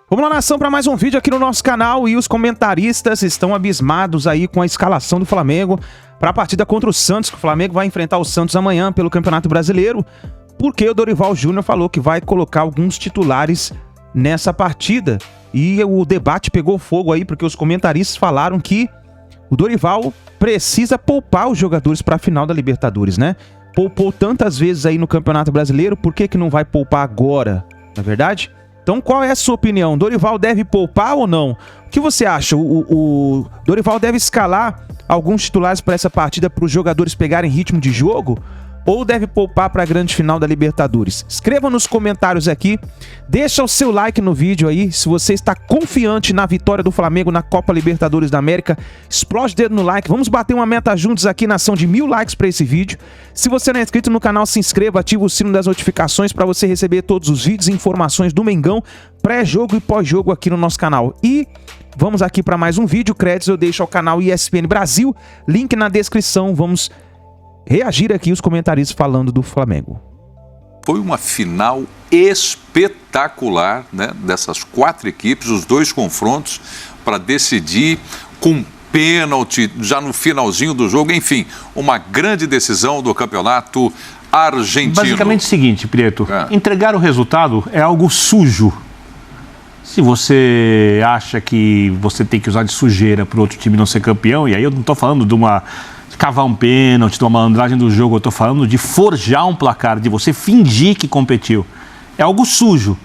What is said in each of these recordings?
Vamos lá, nação, para mais um vídeo aqui no nosso canal. E os comentaristas estão abismados aí com a escalação do Flamengo para a partida contra o Santos, que o Flamengo vai enfrentar o Santos amanhã pelo Campeonato Brasileiro, porque o Dorival Júnior falou que vai colocar alguns titulares nessa partida. E o debate pegou fogo aí, porque os comentaristas falaram que o Dorival precisa poupar os jogadores para a final da Libertadores, né? Poupou tantas vezes aí no Campeonato Brasileiro, por que não vai poupar agora, não é verdade? Então, qual é a sua opinião? Dorival deve poupar ou não? O que você acha? O Dorival deve escalar alguns titulares para essa partida para os jogadores pegarem ritmo de jogo? Ou deve poupar para a grande final da Libertadores? Escreva nos comentários aqui, deixa o seu like no vídeo aí, se você está confiante na vitória do Flamengo na Copa Libertadores da América, explode o dedo no like, vamos bater uma meta juntos aqui na ação de 1000 likes para esse vídeo. Se você não é inscrito no canal, se inscreva, ativa o sino das notificações para você receber todos os vídeos e informações do Mengão, pré-jogo e pós-jogo aqui no nosso canal. E vamos aqui para mais um vídeo, créditos eu deixo ao canal ESPN Brasil, link na descrição, vamos reagir aqui os comentaristas falando do Flamengo. Foi uma final espetacular, né, dessas 4 equipes, os 2 confrontos para decidir com pênalti já no finalzinho do jogo, enfim, uma grande decisão do campeonato argentino. Basicamente o seguinte, Prieto, entregar o resultado é algo sujo. Se você acha que você tem que usar de sujeira para o outro time não ser campeão, e aí eu não estou falando de uma cavar um pênalti, de uma malandragem do jogo, eu estou falando de forjar um placar, de você fingir que competiu. É algo sujo.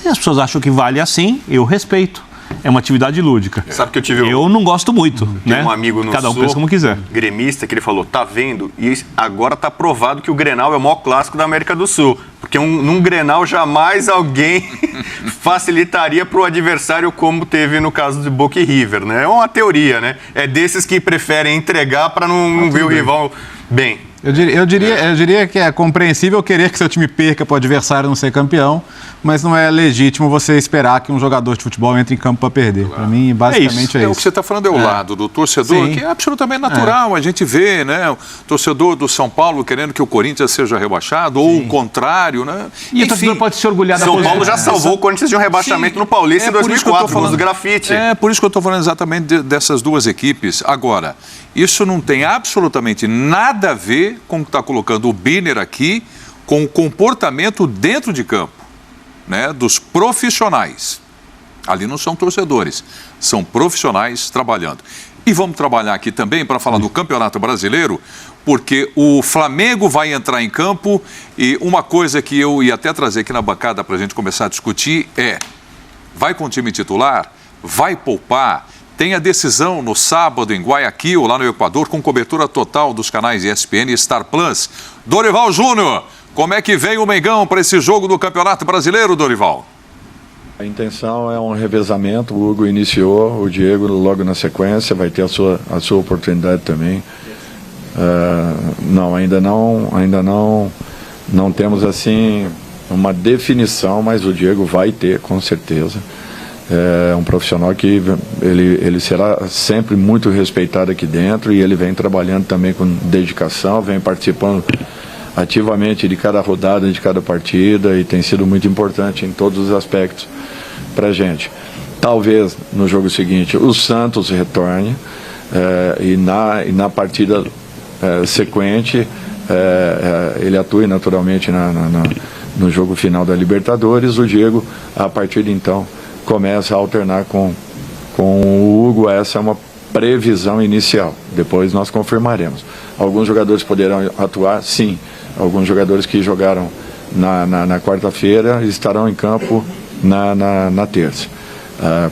E as pessoas acham que vale assim, eu respeito. É uma atividade lúdica. Sabe que eu não gosto muito, tem né? Um amigo no Cada um Sul, pensa como quiser. Gremista, que ele falou, tá vendo? E agora tá provado que o Grenal é o maior clássico da América do Sul. Porque num Grenal jamais alguém facilitaria pro adversário como teve no caso de Boca e River, né? É uma teoria, né? É desses que preferem entregar para não ver o rival bem. Eu diria que é compreensível querer que seu time perca para o adversário não ser campeão, mas não é legítimo você esperar que um jogador de futebol entre em campo para perder. Para mim, basicamente é isso. O que você está falando é o lado do torcedor, que é absolutamente natural. A gente vê, né, o torcedor do São Paulo querendo que o Corinthians seja rebaixado, ou o contrário, né? E o torcedor pode se orgulhar da São Paulo já salvou o Corinthians de um rebaixamento no Paulista em 2004, nos grafite. É por isso que eu estou falando exatamente dessas 2 equipes. Agora, isso não tem absolutamente nada a ver com o que está colocando o Biner aqui, com o comportamento dentro de campo, né, dos profissionais. Ali não são torcedores, são profissionais trabalhando. E vamos trabalhar aqui também para falar do Campeonato Brasileiro, porque o Flamengo vai entrar em campo e uma coisa que eu ia até trazer aqui na bancada para a gente começar a discutir é: vai com o time titular? Vai poupar? Tem a decisão no sábado em Guayaquil, lá no Equador, com cobertura total dos canais ESPN e Star Plus. Dorival Júnior, como é que vem o Mengão para esse jogo do Campeonato Brasileiro, Dorival? A intenção é um revezamento, o Hugo iniciou, o Diego logo na sequência vai ter a sua oportunidade também. Ainda não temos assim uma definição, mas o Diego vai ter, com certeza. É um profissional que ele será sempre muito respeitado aqui dentro, e ele vem trabalhando também com dedicação, vem participando ativamente de cada rodada, de cada partida, e tem sido muito importante em todos os aspectos para a gente. Talvez no jogo seguinte o Santos retorne, e na partida sequente ele atue naturalmente no jogo final da Libertadores. O Diego, a partir de então, começa a alternar com o Hugo. Essa é uma previsão inicial, depois nós confirmaremos. Alguns jogadores poderão atuar, sim. Alguns jogadores que jogaram na quarta-feira estarão em campo na terça.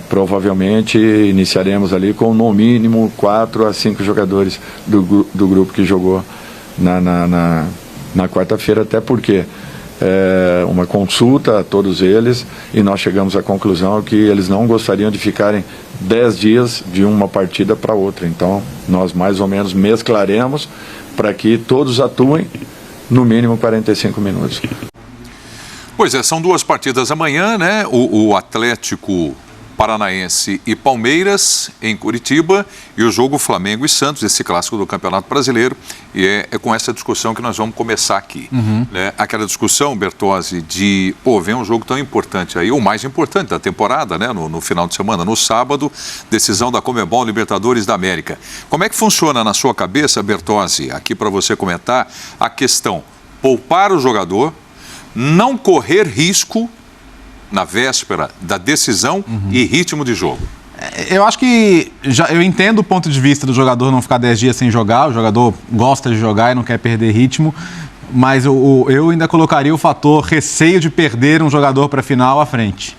Provavelmente iniciaremos ali com no mínimo 4 a 5 jogadores do grupo que jogou na quarta-feira, até porque uma consulta a todos eles, e nós chegamos à conclusão que eles não gostariam de ficarem 10 dias de uma partida para outra. Então nós mais ou menos mesclaremos para que todos atuem no mínimo 45 minutos. Pois é, são 2 partidas amanhã, né? O Atlético Paranaense e Palmeiras em Curitiba e o jogo Flamengo e Santos, esse clássico do Campeonato Brasileiro. E é com essa discussão que nós vamos começar aqui. Né? Aquela discussão, Bertozzi, de, vem um jogo tão importante aí, o mais importante da temporada, né? No final de semana, no sábado, decisão da Conmebol Libertadores da América. Como é que funciona na sua cabeça, Bertozzi, aqui para você comentar, a questão poupar o jogador, não correr risco na véspera da decisão e ritmo de jogo? Eu acho que eu entendo o ponto de vista do jogador não ficar 10 dias sem jogar, o jogador gosta de jogar e não quer perder ritmo, mas eu ainda colocaria o fator receio de perder um jogador para a final à frente.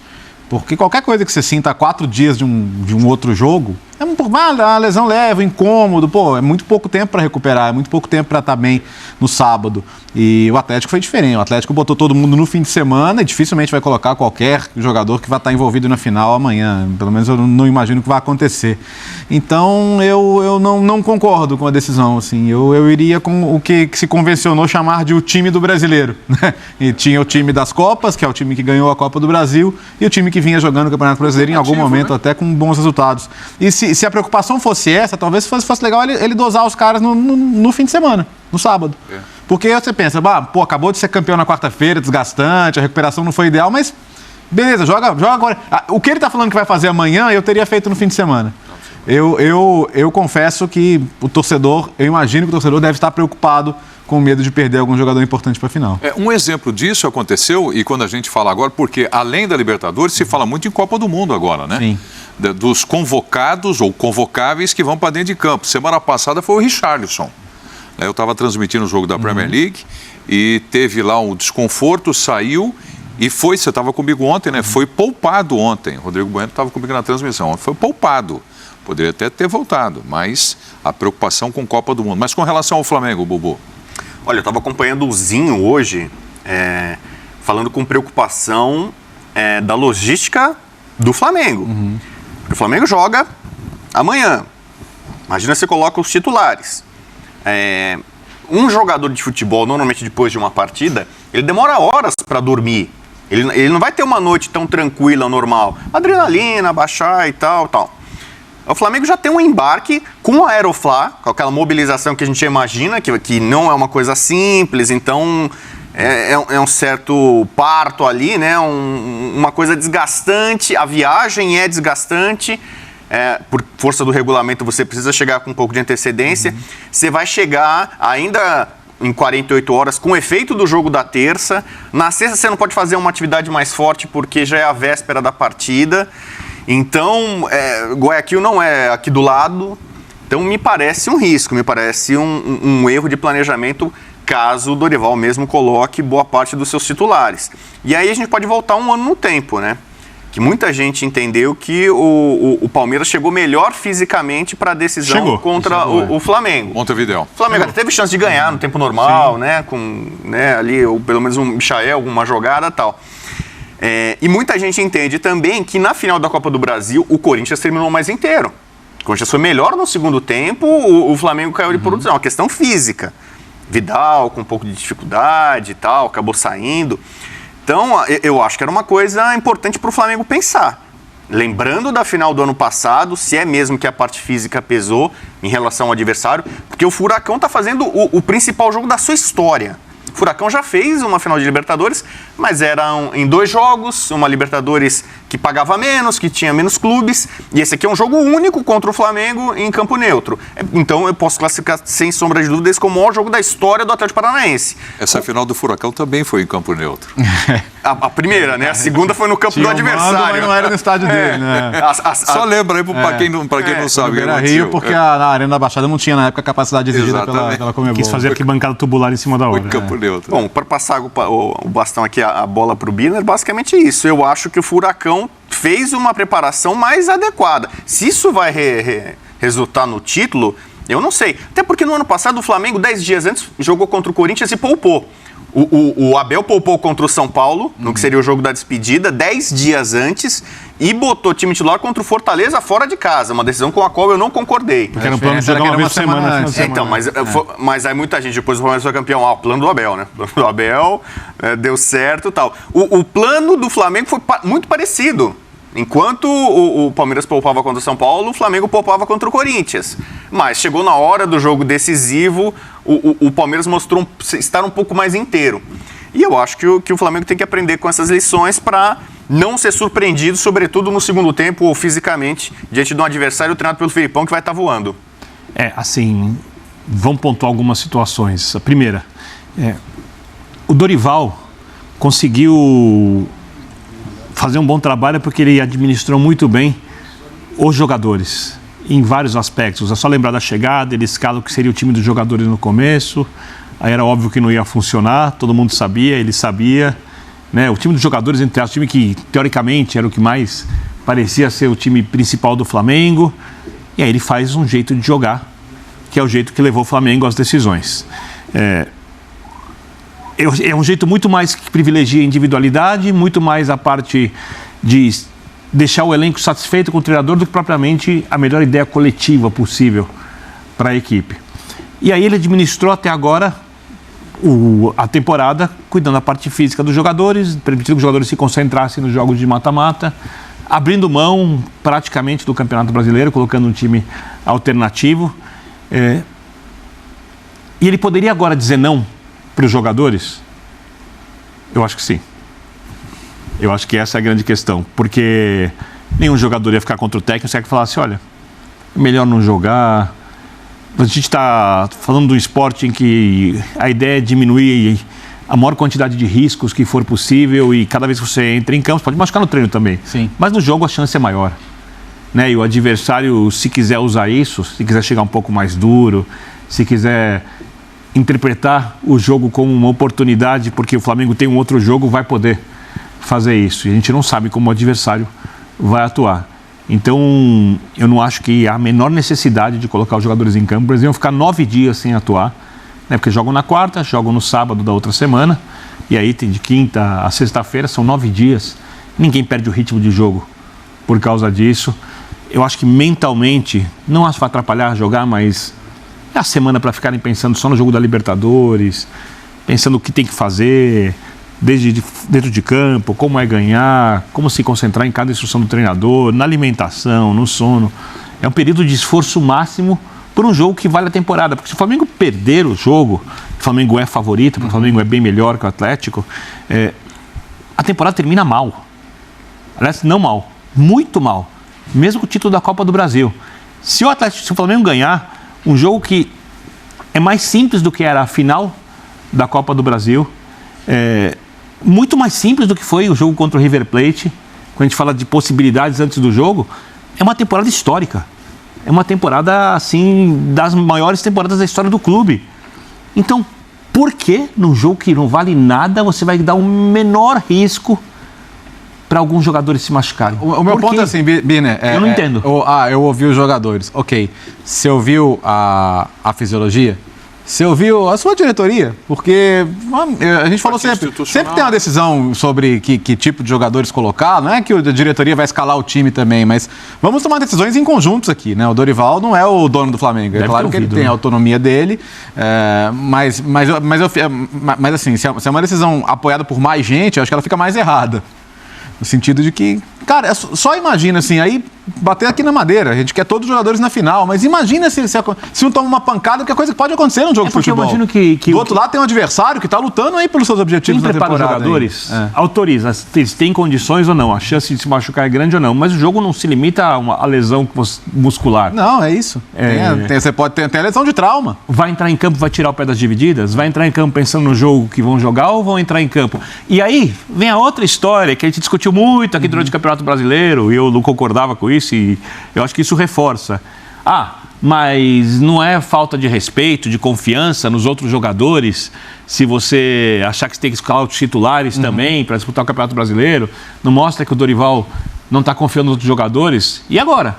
Porque qualquer coisa que você sinta 4 dias de um outro jogo, é uma lesão leve, incômodo, é muito pouco tempo para recuperar, é muito pouco tempo para estar bem no sábado. E o Atlético foi diferente, o Atlético botou todo mundo no fim de semana e dificilmente vai colocar qualquer jogador que vai estar envolvido na final amanhã, pelo menos eu não imagino que vai acontecer. Então eu não concordo com a decisão, assim. Eu iria com o que se convencionou chamar de o time do brasileiro, né? E tinha o time das Copas, que é o time que ganhou a Copa do Brasil, e o time que vinha jogando o Campeonato Brasileiro em algum momento, até com bons resultados. E se a preocupação fosse essa, talvez fosse legal ele dosar os caras no fim de semana, no sábado. Porque você pensa, acabou de ser campeão na quarta-feira, desgastante, a recuperação não foi ideal, mas beleza, joga agora. O que ele está falando que vai fazer amanhã, eu teria feito no fim de semana. Eu confesso que eu imagino que o torcedor deve estar preocupado com medo de perder algum jogador importante para a final. Um exemplo disso aconteceu, e quando a gente fala agora, porque além da Libertadores, se fala muito em Copa do Mundo agora, né? Sim. Dos convocados ou convocáveis que vão para dentro de campo. Semana passada foi o Richarlison. Eu estava transmitindo o jogo da Premier League e teve lá um desconforto, saiu e você estava comigo ontem, né? Foi poupado ontem. Rodrigo Bueno estava comigo na transmissão. Foi poupado. Poderia até ter voltado, mas a preocupação com Copa do Mundo. Mas com relação ao Flamengo, Bubu? Olha, eu estava acompanhando o Zinho hoje, falando com preocupação da logística do Flamengo. O Flamengo joga amanhã. Imagina você coloca os titulares. Um jogador de futebol, normalmente depois de uma partida, ele demora horas para dormir. Ele não vai ter uma noite tão tranquila, normal. Adrenalina, baixar e tal. O Flamengo já tem um embarque com a Aeroflá, com aquela mobilização que a gente imagina, que não é uma coisa simples, então é um certo parto ali, né? Uma coisa desgastante, a viagem é desgastante. Por força do regulamento, você precisa chegar com um pouco de antecedência. Você vai chegar ainda em 48 horas com o efeito do jogo da terça. Na sexta, você não pode fazer uma atividade mais forte porque já é a véspera da partida. Então, Guayaquil não é aqui do lado. Então, me parece um risco, me parece um erro de planejamento caso o Dorival mesmo coloque boa parte dos seus titulares. E aí a gente pode voltar um ano no tempo, né? Que muita gente entendeu que o Palmeiras chegou melhor fisicamente para a decisão contra o Flamengo. Montevidéu. O Flamengo até teve chance de ganhar no tempo normal, né? Com ali, ou pelo menos um Michael, alguma jogada e tal. E muita gente entende também que na final da Copa do Brasil, o Corinthians terminou mais inteiro. O Corinthians foi melhor no segundo tempo, o Flamengo caiu de produção. É uma questão física. Vidal com um pouco de dificuldade e tal, acabou saindo. Então, eu acho que era uma coisa importante para o Flamengo pensar. Lembrando da final do ano passado, se é mesmo que a parte física pesou em relação ao adversário, porque o Furacão está fazendo o principal jogo da sua história. O Furacão já fez uma final de Libertadores, mas eram em 2 jogos, uma Libertadores que pagava menos, que tinha menos clubes, e esse aqui é um jogo único contra o Flamengo em campo neutro. Então eu posso classificar, sem sombra de dúvida, esse como o maior jogo da história do Atlético Paranaense. Essa final do Furacão também foi em campo neutro. A primeira, né? A segunda foi no campo do adversário. Mas não era no estádio dele, né? Só lembra aí para quem não sabe. Era Rio, porque na Arena da Baixada não tinha na época a capacidade exigida pela Conmebol. Quis fazer arquibancada tubular em cima da hora. Foi campo neutro. Bom, para passar o bastão aqui, a bola para o Birner, basicamente isso. Eu acho que o Furacão fez uma preparação mais adequada. Se isso vai resultar no título, eu não sei. Até porque no ano passado o Flamengo, 10 dias antes, jogou contra o Corinthians e poupou. O Abel poupou contra o São Paulo, no que seria o jogo da despedida, 10 dias antes, e botou time titular contra o Fortaleza fora de casa, uma decisão com a qual eu não concordei. Porque era um plano de jogar uma vez por semana. Então, mas aí muita gente, depois do Palmeiras foi campeão, o plano do Abel, né? O plano do Abel deu certo e tal. O plano do Flamengo foi muito parecido. Enquanto o Palmeiras poupava contra o São Paulo, o Flamengo poupava contra o Corinthians. Mas chegou na hora do jogo decisivo, o Palmeiras mostrou estar um pouco mais inteiro. E eu acho que o Flamengo tem que aprender com essas lições para não ser surpreendido, sobretudo no segundo tempo ou fisicamente, diante de um adversário treinado pelo Felipão que vai estar voando. Assim, vamos pontuar algumas situações. A primeira, o Dorival conseguiu fazer um bom trabalho porque ele administrou muito bem os jogadores, em vários aspectos. É só lembrar da chegada, ele escala o que seria o time dos jogadores no começo, aí era óbvio que não ia funcionar, todo mundo sabia, ele sabia, né? O time dos jogadores, entre aspas, o time que teoricamente era o que mais parecia ser o time principal do Flamengo, e aí ele faz um jeito de jogar, que é o jeito que levou o Flamengo às decisões. É um jeito muito mais que privilegia a individualidade, muito mais a parte de deixar o elenco satisfeito com o treinador do que propriamente a melhor ideia coletiva possível para a equipe. E aí ele administrou até agora a temporada, cuidando da parte física dos jogadores, permitindo que os jogadores se concentrassem nos jogos de mata-mata, abrindo mão praticamente do Campeonato Brasileiro, colocando um time alternativo. E ele poderia agora dizer não para os jogadores? Eu acho que sim. Eu acho que essa é a grande questão, porque nenhum jogador ia ficar contra o técnico se que falasse, olha, é melhor não jogar. A gente está falando de um esporte em que a ideia é diminuir a maior quantidade de riscos que for possível e cada vez que você entra em campo, pode machucar no treino também. Sim. Mas no jogo a chance é maior. Né? E o adversário, se quiser usar isso, se quiser chegar um pouco mais duro, se quiser interpretar o jogo como uma oportunidade, porque o Flamengo tem um outro jogo, vai poder fazer isso. E a gente não sabe como o adversário vai atuar. Então, eu não acho que há a menor necessidade de colocar os jogadores em campo. Eles iam ficar 9 dias sem atuar, né? Porque jogam na quarta, jogam no sábado da outra semana, e aí tem de quinta a sexta-feira, são 9 dias. Ninguém perde o ritmo de jogo por causa disso. Eu acho que mentalmente, não acho que vai atrapalhar jogar, mas é a semana para ficarem pensando só no jogo da Libertadores, pensando o que tem que fazer, desde dentro de campo, como é ganhar, como se concentrar em cada instrução do treinador, na alimentação, no sono. É um período de esforço máximo por um jogo que vale a temporada. Porque se o Flamengo perder o jogo, o Flamengo é favorito, porque o Flamengo é bem melhor que o Atlético, a temporada termina mal. Aliás, não mal, muito mal. Mesmo com o título da Copa do Brasil. Se o Flamengo ganhar um jogo que é mais simples do que era a final da Copa do Brasil, muito mais simples do que foi o jogo contra o River Plate, quando a gente fala de possibilidades antes do jogo, é uma temporada histórica. É uma temporada, assim, das maiores temporadas da história do clube. Então, por que num jogo que não vale nada você vai dar um menor risco para alguns jogadores se machucarem? O meu ponto é assim, Biner... eu não entendo. Eu ouvi os jogadores. Ok, você ouviu a fisiologia? Você ouviu a sua diretoria? Porque a gente falou sempre tem uma decisão sobre que tipo de jogadores colocar, não é que a diretoria vai escalar o time também, mas vamos tomar decisões em conjuntos aqui, né? O Dorival não é o dono do Flamengo, é claro que ele tem a autonomia dele, mas assim, se é uma decisão apoiada por mais gente, eu acho que ela fica mais errada. No sentido de que, cara, só imagina assim, aí bater aqui na madeira, a gente quer todos os jogadores na final, mas imagina se um toma uma pancada, que é coisa que pode acontecer num jogo de futebol. Eu imagino que do outro lado tem um adversário que está lutando aí pelos seus objetivos na temporada. Quem prepara os jogadores autoriza, eles têm condições ou não, a chance de se machucar é grande ou não, mas o jogo não se limita a lesão muscular. Não, é isso. Você pode ter a lesão de trauma. Vai entrar em campo, vai tirar o pé das divididas? Vai entrar em campo pensando no jogo que vão jogar ou vão entrar em campo? E aí vem a outra história que a gente discutiu muito aqui durante o Campeonato Brasileiro, e eu não concordava com isso, e eu acho que isso reforça. Mas não é falta de respeito, de confiança nos outros jogadores, se você achar que você tem que escalar os titulares também para disputar o Campeonato Brasileiro? Não mostra que o Dorival não está confiando nos outros jogadores? E agora?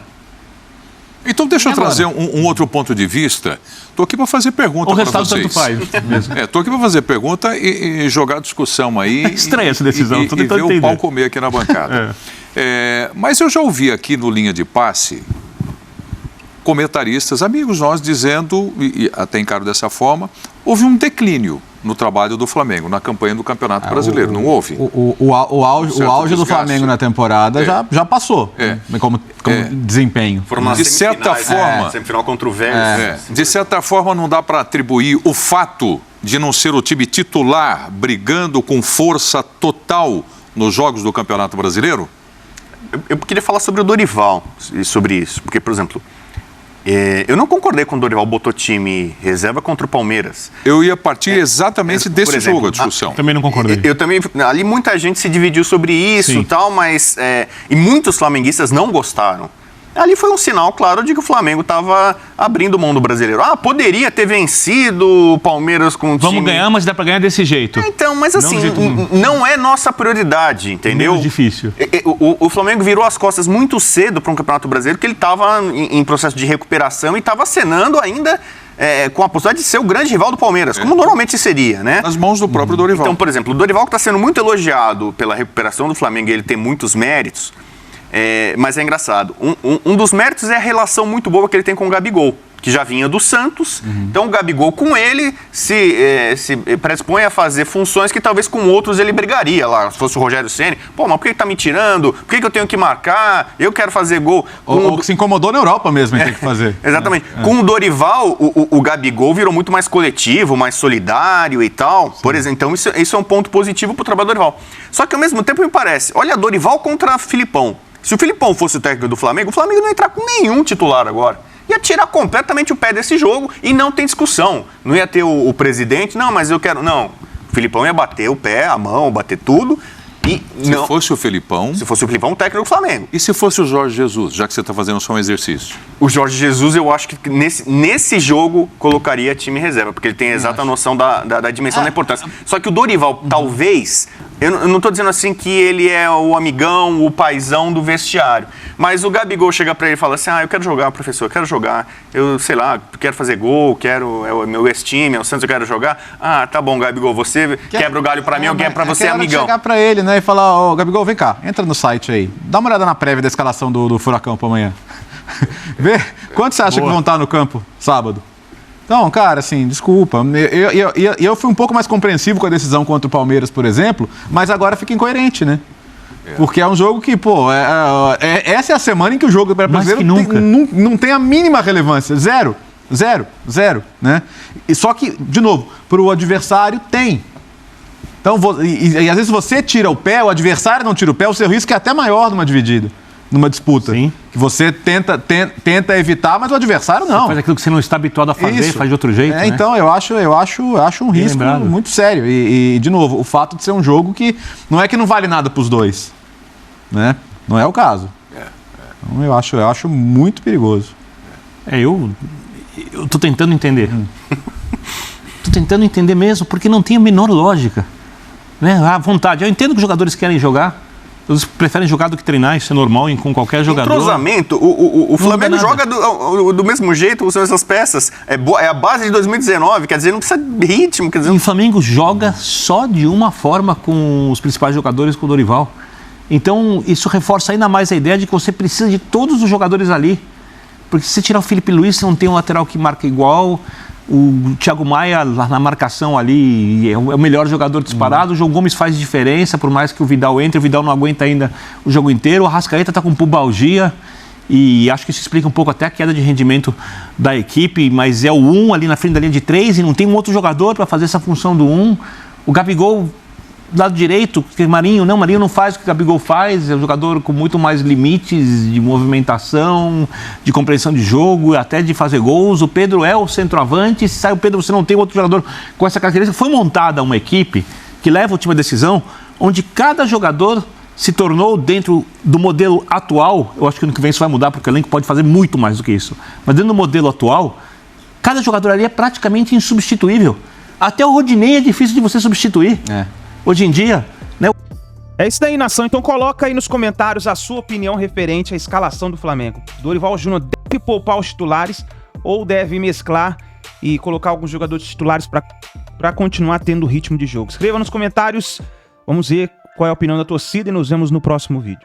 Então deixa eu trazer um outro ponto de vista. Estou aqui para fazer pergunta para vocês. O resultado tanto faz. Estou aqui para fazer pergunta e jogar discussão aí. Estranha essa decisão. E ver o pau comer aqui na bancada. Mas eu já ouvi aqui no Linha de Passe comentaristas, amigos nossos, dizendo, e até encaro dessa forma, houve um declínio no trabalho do Flamengo, na campanha do Campeonato Brasileiro. Não houve? O auge do Flamengo na temporada já passou, como desempenho. De certa forma, semifinal contra o Vélez. De certa forma, não dá para atribuir o fato de não ser o time titular brigando com força total nos jogos do Campeonato Brasileiro? Eu queria falar sobre o Dorival e sobre isso, porque, por exemplo, eu não concordei quando o Dorival botou time reserva contra o Palmeiras. Eu ia partir exatamente desse jogo, a discussão. Também não concordei. Eu também, ali muita gente se dividiu sobre isso e tal, mas e muitos flamenguistas não gostaram. Ali foi um sinal, claro, de que o Flamengo estava abrindo mão do brasileiro. Poderia ter vencido o Palmeiras com o time... Vamos ganhar, mas dá para ganhar desse jeito. Então, mas assim, não é nossa prioridade, entendeu? Muito difícil. O Flamengo virou as costas muito cedo para um Campeonato Brasileiro, porque ele estava em processo de recuperação e estava acenando ainda com a possibilidade de ser o grande rival do Palmeiras, como normalmente seria, né? Nas mãos do próprio Dorival. Então, por exemplo, o Dorival que está sendo muito elogiado pela recuperação do Flamengo, ele tem muitos méritos. Mas é engraçado. Um dos méritos é a relação muito boa que ele tem com o Gabigol, que já vinha do Santos. Então o Gabigol com ele se predispõe a fazer funções que talvez com outros ele brigaria lá. Se fosse o Rogério Ceni, mas por que tá me tirando? Por que eu tenho que marcar? Eu quero fazer gol. Ou que se incomodou na Europa mesmo em ter que fazer. Exatamente. Com o Dorival, o Gabigol virou muito mais coletivo, mais solidário e tal. Por exemplo, então isso é um ponto positivo pro trabalho do Dorival. Só que ao mesmo tempo me parece, olha, Dorival contra Filipão. Se o Filipão fosse o técnico do Flamengo, o Flamengo não ia entrar com nenhum titular agora. Ia tirar completamente o pé desse jogo e não tem discussão. Não ia ter o presidente, não, mas eu quero... Não, o Filipão ia bater o pé, a mão, bater tudo. Se fosse o Felipão... Se fosse o Felipão, o técnico do Flamengo. E se fosse o Jorge Jesus, já que você está fazendo só um exercício? O Jorge Jesus, eu acho que nesse jogo colocaria time reserva, porque ele tem a exata noção da dimensão da importância. Só que o Dorival, talvez... Eu não estou dizendo assim que ele é o amigão, o paizão do vestiário. Mas o Gabigol chega para ele e fala assim, eu quero jogar, professor, eu quero jogar. Eu, sei lá, quero fazer gol, é o meu ex-time, é o Santos, eu quero jogar. Tá bom, Gabigol, você quebra o galho para mim, eu quebro para você, amigão. Chegar para ele, né, e falar, Gabigol, vem cá, entra no site aí. Dá uma olhada na prévia da escalação do Furacão para amanhã. Vê, quantos você acha que vão estar no campo sábado? Não, cara, assim, desculpa. Eu fui um pouco mais compreensivo com a decisão contra o Palmeiras, por exemplo, mas agora fica incoerente, né? Porque é um jogo que, essa é a semana em que o jogo do brasileiro não tem a mínima relevância. Zero, né? E só que, de novo, para o adversário tem. Então, e às vezes você tira o pé, o adversário não tira o pé, o seu risco é até maior numa dividida. Numa disputa. Sim. Que você tenta evitar, mas o adversário não. Você faz aquilo que você não está habituado a fazer, faz de outro jeito, né? Então, eu acho um risco muito sério. E, de novo, o fato de ser um jogo que não é que não vale nada para os dois, né? Não é o caso. Então, eu acho muito perigoso. Eu tô tentando entender. Tô tentando entender mesmo, porque não tem a menor lógica. Né? À vontade. Eu entendo que os jogadores querem jogar. Eles preferem jogar do que treinar, isso é normal com qualquer jogador. Entrosamento, o Flamengo joga do mesmo jeito, usando essas peças. É a base de 2019, quer dizer, não precisa de ritmo. Quer dizer, o Flamengo joga só de uma forma com os principais jogadores, com o Dorival. Então, isso reforça ainda mais a ideia de que você precisa de todos os jogadores ali. Porque se você tirar o Felipe Luiz, você não tem um lateral que marca igual. O Thiago Maia, na marcação ali, é o melhor jogador disparado. O João Gomes faz diferença, por mais que o Vidal entre. O Vidal não aguenta ainda o jogo inteiro. O Arrascaeta está com pubalgia. E acho que isso explica um pouco até a queda de rendimento da equipe. Mas é o 1 ali na frente da linha de 3 e não tem um outro jogador para fazer essa função do 1. O Gabigol, do lado direito, Marinho não faz o que o Gabigol faz. É um jogador com muito mais limites de movimentação, de compreensão de jogo, até de fazer gols. O Pedro é o centroavante. Se sai o Pedro, você não tem outro jogador com essa característica. Foi montada uma equipe que leva a última decisão, onde cada jogador se tornou, dentro do modelo atual, eu acho que ano que vem isso vai mudar, porque o elenco pode fazer muito mais do que isso, mas dentro do modelo atual, cada jogador ali é praticamente insubstituível. Até o Rodinei é difícil de você substituir. Hoje em dia, né? É isso daí, nação. Então coloca aí nos comentários a sua opinião referente à escalação do Flamengo. Dorival Júnior deve poupar os titulares ou deve mesclar e colocar alguns jogadores titulares para continuar tendo ritmo de jogo? Escreva nos comentários. Vamos ver qual é a opinião da torcida e nos vemos no próximo vídeo.